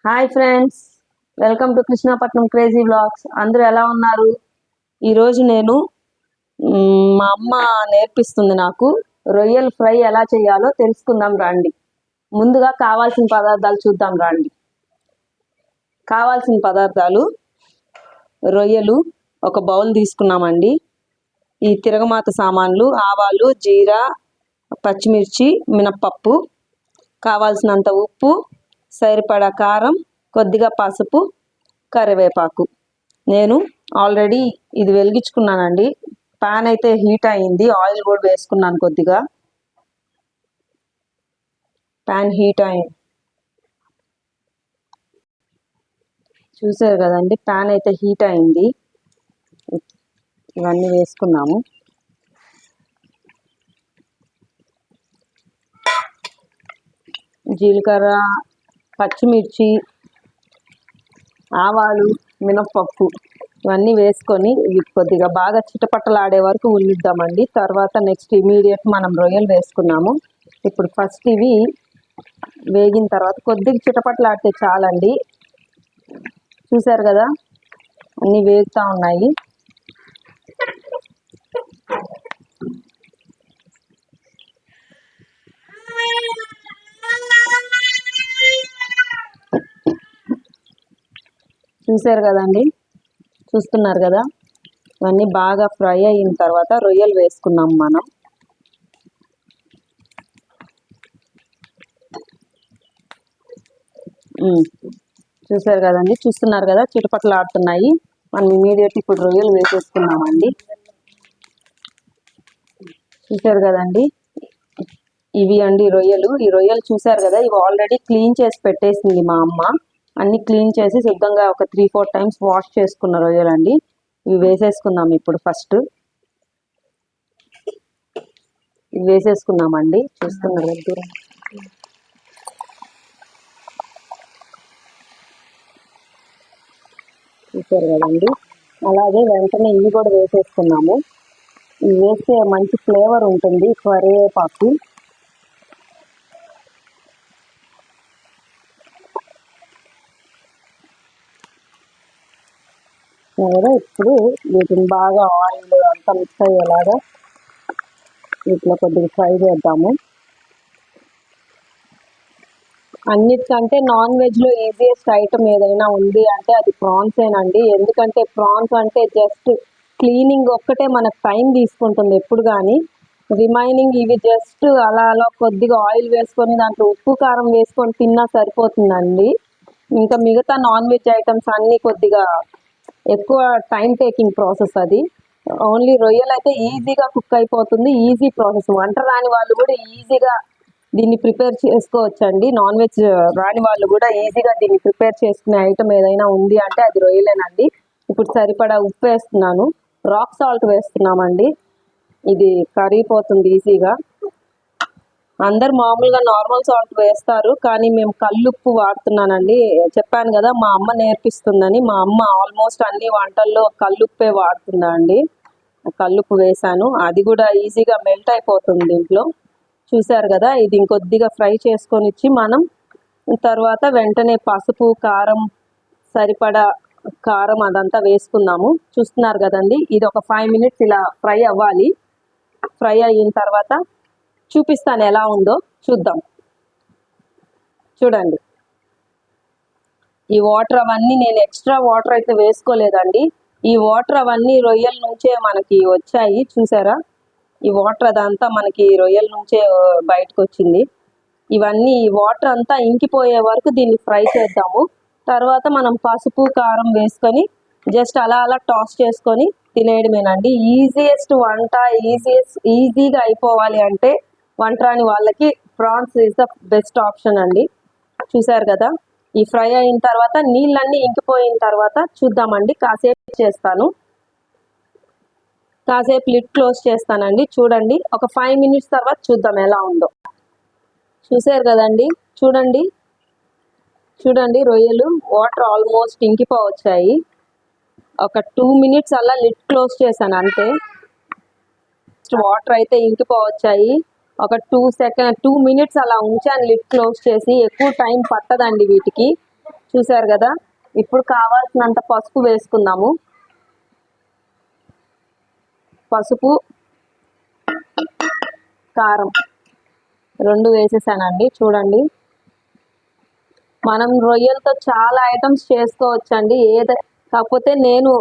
Hi friends, welcome to Krishnapatnam crazy vlogs. అందరూ ఎలా ఉన్నారు? ఈరోజు నేను మా అమ్మ నేర్పిస్తుంది నాకు రొయ్యల ఫ్రై ఎలా చేయాలో తెలుసుకుందాం రండి. ముందుగా కావాల్సిన పదార్థాలు చూద్దాం రండి. కావాల్సిన పదార్థాలు: రొయ్యలు ఒక బౌల్ తీసుకున్నామండి. ఈ తిరగమాత సామాన్లు: ఆవాలు, జీరా, పచ్చిమిర్చి, మినప్పప్పు, కావాల్సినంత ఉప్పు, సరిపడా కారం, కొద్దిగా పసుపు, కరివేపాకు. నేను ఆల్రెడీ ఇది వెలిగించుకున్నానండి. పాన్ అయితే హీట్ అయింది. ఆయిల్ కూడా వేసుకున్నాను కొద్దిగా. పాన్ హీట్ అయింది, చూసారు కదండి. పాన్ అయితే హీట్ అయింది. ఇవన్నీ వేసుకున్నాము. జీలకర్ర, పచ్చిమిర్చి, ఆవాలు, మినప్పప్పు ఇవన్నీ వేసుకొని ఇవి కొద్దిగా బాగా చిటపట్టలాడే వరకు ఉల్లిద్దామండి. తర్వాత నెక్స్ట్ ఇమీడియట్ మనం రొయ్యలు వేసుకున్నాము. ఇప్పుడు ఫస్ట్ ఇవి వేగిన తర్వాత కొద్దిగా చిటపట్టలాడితే చాలండి. చూసారు కదా, అన్నీ వేగుతూ ఉన్నాయి. చూసారు కదండి, చూస్తున్నారు కదా. ఇవన్నీ బాగా ఫ్రై అయిన తర్వాత రొయ్యలు వేసుకున్నాం మనం. చూసారు కదండి, చూస్తున్నారు కదా, చిటపట్లు ఆడుతున్నాయి. మనం ఇమీడియట్ ఇప్పుడు రొయ్యలు వేసేసుకున్నామండి. చూసారు కదండి, ఇవి అండి రొయ్యలు. ఈ రొయ్యలు చూసారు కదా, ఇవి ఆల్రెడీ క్లీన్ చేసి పెట్టేసింది మా అమ్మ. అన్ని క్లీన్ చేసి శుద్ధంగా ఒక 3-4 టైమ్స్ వాష్ చేసుకున్న రొయ్యలండి. ఇవి వేసేసుకుందాం ఇప్పుడు. ఫస్ట్ ఇవి వేసేసుకున్నామండి. చూస్తున్నారు దగ్గర. చూసారు కదండి, అలాగే వెంటనే ఇవి కూడా వేసేసుకున్నాము. ఇవి వేస్తే మంచి ఫ్లేవర్ ఉంటుంది. కరివేపాకు, కదా. ఇప్పుడు వీటిని బాగా ఆయిల్ అంతా మిక్స్ అయ్యేలాగా వీటిలో కొద్దిగా ఫ్రై చేద్దాము. అన్నిటికంటే నాన్ వెజ్లో ఈజియెస్ట్ ఐటమ్ ఏదైనా ఉంది అంటే అది ప్రాన్సేనండి. ఎందుకంటే ప్రాన్స్ అంటే జస్ట్ క్లీనింగ్ ఒక్కటే మనకు టైం తీసుకుంటుంది ఎప్పుడు కానీ. రిమైనింగ్ ఇవి జస్ట్ అలా అలా కొద్దిగా ఆయిల్ వేసుకొని దాంట్లో ఉప్పు కారం వేసుకొని తిన్నా సరిపోతుందండి. ఇంకా మిగతా నాన్ వెజ్ ఐటమ్స్ అన్నీ కొద్దిగా ఎక్కువ టైం టేకింగ్ ప్రాసెస్. అది ఓన్లీ రొయ్యలు అయితే ఈజీగా కుక్ అయిపోతుంది. Easy process. వంట రాని వాళ్ళు కూడా ఈజీగా దీన్ని ప్రిపేర్ చేసుకోవచ్చండి. నాన్ వెజ్ రాని వాళ్ళు కూడా ఈజీగా దీన్ని ప్రిపేర్ చేసుకునే ఐటమ్ ఏదైనా ఉంది అంటే అది రొయ్యలేనండి. ఇప్పుడు సరిపడా ఉప్పు వేస్తున్నాను. రాక్ సాల్ట్ వేస్తున్నామండి. ఇది కరిగిపోతుంది ఈజీగా. అందరు మామూలుగా నార్మల్ సాల్ట్ వేస్తారు, కానీ మేము కల్లుప్పు వాడుతున్నానండి. చెప్పాను కదా, మా అమ్మ నేర్పిస్తుందని. మా అమ్మ ఆల్మోస్ట్ అన్ని వంటల్లో కల్లుప్పే వాడుతుందండి. కల్లుప్పు వేసాను, అది కూడా ఈజీగా మెల్ట్ అయిపోతుంది దీంట్లో. చూసారు కదా, ఇది ఇంకొద్దిగా ఫ్రై చేసుకొని ఇచ్చి మనం తర్వాత వెంటనే పసుపు, కారం, సరిపడా కారం అదంతా వేసుకుందాము. చూస్తున్నారు కదండి, ఇది ఒక 5 minutes ఇలా ఫ్రై అవ్వాలి. ఫ్రై అయిన తర్వాత చూపిస్తాను ఎలా ఉందో చూద్దాం. చూడండి, ఈ వాటర్ అవన్నీ నేను ఎక్స్ట్రా వాటర్ అయితే వేసుకోలేదండి. ఈ వాటర్ అవన్నీ రొయ్యల నుంచే మనకి వచ్చాయి. చూసారా, ఈ వాటర్ అదంతా మనకి రొయ్యల నుంచే బయటకు వచ్చింది. ఇవన్నీ ఈ వాటర్ అంతా ఇంకిపోయే వరకు దీన్ని ఫ్రై చేద్దాము. తర్వాత మనం పసుపు, కారం వేసుకొని జస్ట్ అలా అలా టాస్ చేసుకొని తినేయడమేనండి. ఈజియెస్ట్ వంట. ఈజీగా అయిపోవాలి అంటే వంట రాని వాళ్ళకి prawns is the best option అండి. చూసారు కదా, ఈ ఫ్రై అయిన తర్వాత నీళ్ళన్నీ ఇంకిపోయిన తర్వాత చూద్దామండి. కాసేపు చేస్తాను, కాసేపు లిడ్ క్లోజ్ చేస్తానండి. చూడండి, ఒక 5 minutes తర్వాత చూద్దాం ఎలా ఉందో. చూసారు కదండి, చూడండి చూడండి రొయ్యలు వాటర్ ఆల్మోస్ట్ ఇంకిపోవచ్చాయి. ఒక 2 minutes అలా లిడ్ క్లోజ్ చేశాను అంతే. వాటర్ అయితే ఇంకిపోవచ్చాయి. ఒక 2 minutes అలా ఉంచాను లిడ్ క్లోజ్ చేసి. ఎక్కువ టైం పట్టదండి వీటికి. చూసారు కదా. ఇప్పుడు కావాల్సినంత పసుపు వేసుకుందాము. పసుపు, కారం 2 వేసేసానండి. చూడండి, మనం రొయ్యలతో చాలా ఐటమ్స్ చేసుకోవచ్చండి. కాకపోతే నేను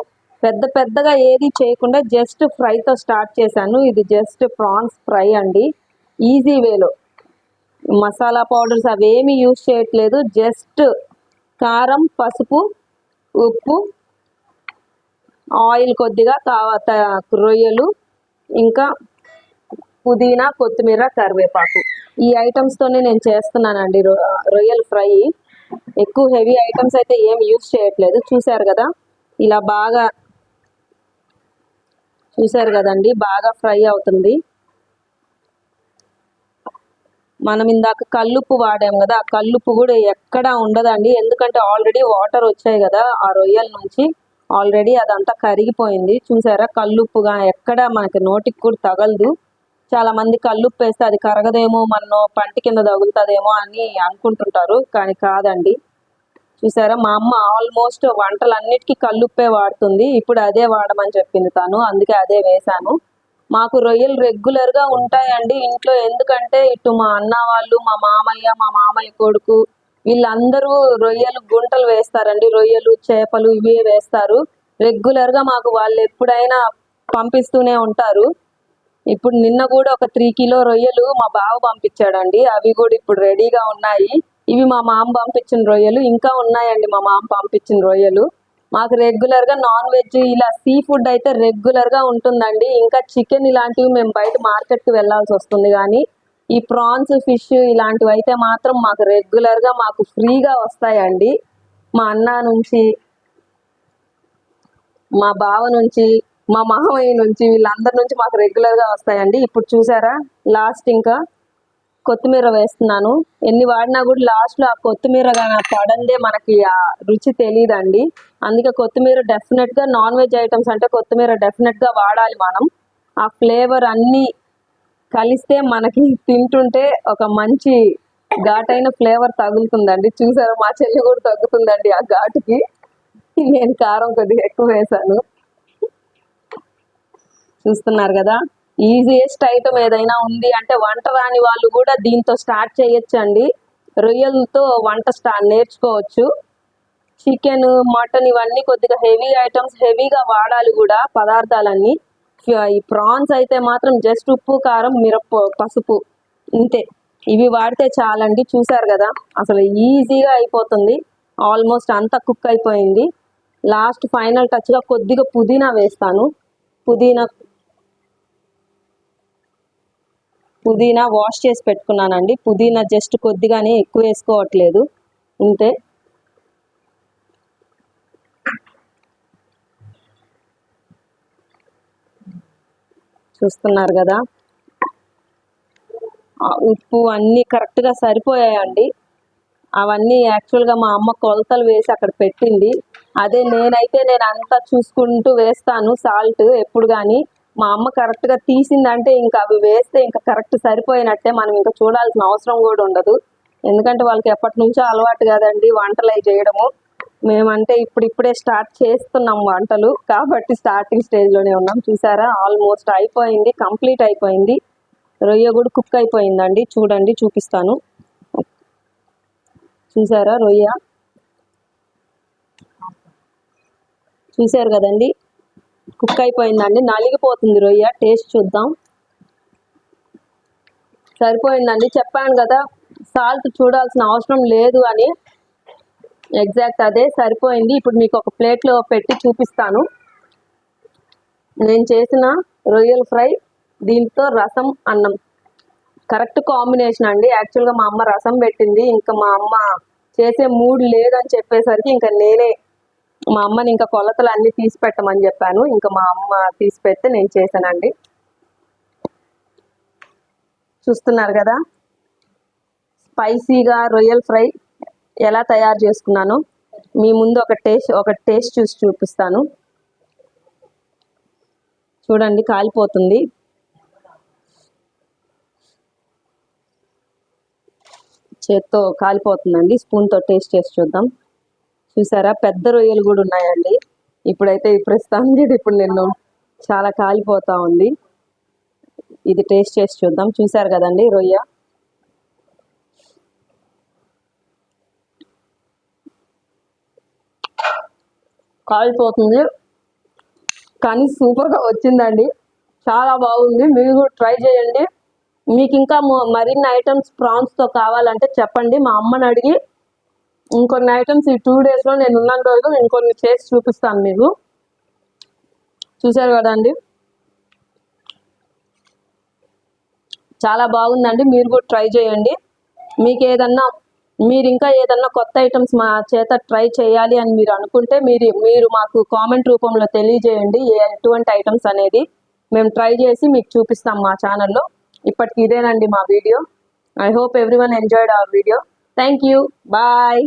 పెద్దగా ఏది చేయకుండా జస్ట్ ఫ్రైతో స్టార్ట్ చేశాను. ఇది జస్ట్ ప్రాన్స్ ఫ్రై అండి, ఈజీ వేలో. మసాలా పౌడర్స్ అవేమీ యూజ్ చేయట్లేదు. జస్ట్ కారం, పసుపు, ఉప్పు, ఆయిల్ కొద్దిగా, రొయ్యలు, ఇంకా పుదీనా, కొత్తిమీర, కరివేపాకు. ఈ ఐటమ్స్తోనే నేను చేస్తున్నానండి రొయ్యల ఫ్రై. ఎక్కువ హెవీ ఐటమ్స్ అయితే ఏం యూజ్ చేయట్లేదు. చూసారు కదా, ఇలా బాగా చూసారు కదండి, బాగా ఫ్రై అవుతుంది. మనం ఇందాక కల్లుప్పు వాడాం కదా, ఆ కల్లుప్పు కూడా ఎక్కడా ఉండదండి. ఎందుకంటే ఆల్రెడీ వాటర్ వచ్చాయి కదా ఆ రొయ్యల నుంచి, ఆల్రెడీ అదంతా కరిగిపోయింది. చూసారా, కల్లుప్పుగా ఎక్కడ మనకి నోటికి కూడా తగలదు. చాలా మంది కల్లుప్పు వేస్తే అది కరగదేమో, మన పంటి కింద తగులుతుందేమో అని అనుకుంటుంటారు, కానీ కాదండి. చూసారా, మా అమ్మ ఆల్మోస్ట్ వంటలన్నిటికీ కల్లుప్పే వాడుతుంది. ఇప్పుడు అదే వాడమని చెప్పింది తను, అందుకే అదే వేశాను. మాకు రొయ్యలు రెగ్యులర్గా ఉంటాయండి ఇంట్లో. ఎందుకంటే ఇటు మా అన్న వాళ్ళు, మా మామయ్య కొడుకు, వీళ్ళందరూ రొయ్యలు గుంటలు వేస్తారండి. రొయ్యలు, చేపలు ఇవే వేస్తారు రెగ్యులర్గా. మాకు వాళ్ళు ఎప్పుడైనా పంపిస్తూనే ఉంటారు. ఇప్పుడు నిన్న కూడా ఒక 3 కిలో రొయ్యలు మా బావ పంపించాడండి. అవి కూడా ఇప్పుడు రెడీగా ఉన్నాయి. ఇవి మా మామ పంపించిన రొయ్యలు. ఇంకా ఉన్నాయండి మా మామ పంపించిన రొయ్యలు. మాకు రెగ్యులర్గా నాన్ వెజ్, ఇలా సీ ఫుడ్ అయితే రెగ్యులర్గా ఉంటుందండి. ఇంకా చికెన్ ఇలాంటివి మేము బయట మార్కెట్కి వెళ్ళాల్సి వస్తుంది, కానీ ఈ ప్రాన్స్, ఫిష్ ఇలాంటివి అయితే మాత్రం మాకు రెగ్యులర్గా మాకు ఫ్రీగా వస్తాయండి. మా అన్న నుంచి, మా బావ నుంచి, మా మామయ్య నుంచి, వీళ్ళందరి నుంచి మాకు రెగ్యులర్గా వస్తాయండి. ఇప్పుడు చూసారా, లాస్ట్ ఇంకా కొత్తిమీర వేస్తున్నాను. ఎన్ని వాడినా కూడా లాస్ట్లో ఆ కొత్తిమీర పడందే మనకి ఆ రుచి తెలియదండి. అందుకే కొత్తిమీర డెఫినెట్గా, నాన్ వెజ్ ఐటమ్స్ అంటే కొత్తిమీర డెఫినెట్గా వాడాలి మనం. ఆ ఫ్లేవర్ అన్నీ కలిస్తే మనకి తింటుంటే ఒక మంచి ఘాటైన ఫ్లేవర్ తగులుతుందండి. చూసారా, మా చెల్లి కూడా తగ్గుతుందండి ఆ ఘాటుకి. నేను కారం కొద్దిగా ఎక్కువ వేశాను. చూస్తున్నారు కదా, ఈజియెస్ట్ ఐటమ్ ఏదైనా ఉంది అంటే వంట రాని వాళ్ళు కూడా దీంతో స్టార్ట్ చేయొచ్చండి. రొయ్యలతో వంట నేర్చుకోవచ్చు. చికెన్, మటన్ ఇవన్నీ కొద్దిగా హెవీ ఐటమ్స్, హెవీగా వాడాలి కూడా పదార్థాలన్నీ. ఈ ప్రాన్స్ అయితే మాత్రం జస్ట్ ఉప్పు, కారం, పసుపు ఇంతే. ఇవి వాడితే చాలండి. చూసారు కదా, అసలు ఈజీగా అయిపోతుంది. ఆల్మోస్ట్ అంతా కుక్ అయిపోయింది. లాస్ట్ ఫైనల్ టచ్గా కొద్దిగా పుదీనా వేస్తాను. పుదీనా వాష్ చేసి పెట్టుకున్నానండి. పుదీనా జస్ట్ కొద్దిగానే, ఎక్కువ వేసుకోవట్లేదు, ఇంతే. చూస్తున్నారు కదా, ఉప్పు అన్నీ కరెక్ట్గా సరిపోయాయండి. అవన్నీ యాక్చువల్గా మా అమ్మ కొలతలు వేసి అక్కడ పెట్టింది. అదే నేను అంతా చూసుకుంటూ వేస్తాను సాల్ట్ ఎప్పుడు. కానీ మా అమ్మ కరెక్ట్గా తీసిందంటే ఇంకా అవి వేస్తే ఇంకా కరెక్ట్ సరిపోయినట్టే. మనం ఇంకా చూడాల్సిన అవసరం కూడా ఉండదు. ఎందుకంటే వాళ్ళకి ఎప్పటి నుంచో అలవాటు కదండి వంటలు అవి చేయడము. మేమంటే ఇప్పుడిప్పుడే స్టార్ట్ చేస్తున్నాం వంటలు, కాబట్టి స్టార్టింగ్ స్టేజ్లోనే ఉన్నాం. చూసారా, ఆల్మోస్ట్ అయిపోయింది, కంప్లీట్ అయిపోయింది. రొయ్య కూడా కుక్ అయిపోయిందండి. చూడండి, చూపిస్తాను. చూసారా, రొయ్య చూసారు కదండి, కుక్ అయిపోయిందండి. నలిగిపోతుంది రొయ్య. టేస్ట్ చూద్దాం. సరిపోయిందండి. చెప్పాను కదా, సాల్ట్ చూడాల్సిన అవసరం లేదు అని. ఎగ్జాక్ట్ అదే సరిపోయింది. ఇప్పుడు మీకు ఒక ప్లేట్లో పెట్టి చూపిస్తాను. నేను చేసిన రొయ్యల ఫ్రై, దీంతో రసం, అన్నం కరెక్ట్ కాంబినేషన్ అండి. యాక్చువల్గా మా అమ్మ రసం పెట్టింది. ఇంకా మా అమ్మ చేసే మూడ్ లేదని చెప్పేసరికి ఇంకా నేనే మా అమ్మని ఇంకా కొలతలు అన్నీ తీసి పెట్టమని చెప్పాను. ఇంకా మా అమ్మ తీసి పెడితే నేను చేశానండి. చూస్తున్నారు కదా, స్పైసీగా రొయ్యల ఫ్రై ఎలా తయారు చేసుకున్నానో మీ ముందు ఒక టేస్ట్ చూసి చూపిస్తాను. చూడండి, కాలిపోతుంది. చేత్తో కాలిపోతుందండి. స్పూన్తో టేస్ట్ చేసి చూద్దాం. చూసారా, పెద్ద రొయ్యలు కూడా ఉన్నాయండి. ఇప్పుడైతే ప్రస్తుతానికి ఇప్పుడు నేను చాలా కాలిపోతా ఉంది. ఇది టేస్ట్ చేసి చూద్దాం. చూసారు కదండి రొయ్య, కాలిపోతుంది కానీ సూపర్గా వచ్చిందండి. చాలా బాగుంది. మీరు కూడా ట్రై చేయండి. మీకు ఇంకా మరిన్ని ఐటమ్స్ ప్రాన్స్తో కావాలంటే చెప్పండి. మా అమ్మని అడిగి ఇంకొన్ని ఐటమ్స్ ఈ 2 డేస్లో నేను ఉన్న రోజు ఇంకొన్ని చేసి చూపిస్తాను మీకు. చూసారు కదండి, చాలా బాగుందండి. మీరు కూడా ట్రై చేయండి. మీకు మీరు ఇంకా ఏదన్నా కొత్త ఐటమ్స్ మా చేత ట్రై చేయాలి అని మీరు అనుకుంటే మీరు మాకు కామెంట్ రూపంలో తెలియజేయండి. ఎటువంటి ఐటమ్స్ అనేది మేము ట్రై చేసి మీకు చూపిస్తాం మా ఛానల్లో. ఇప్పటికి ఇదేనండి మా వీడియో. I hope everyone enjoyed our video. Thank you. Bye.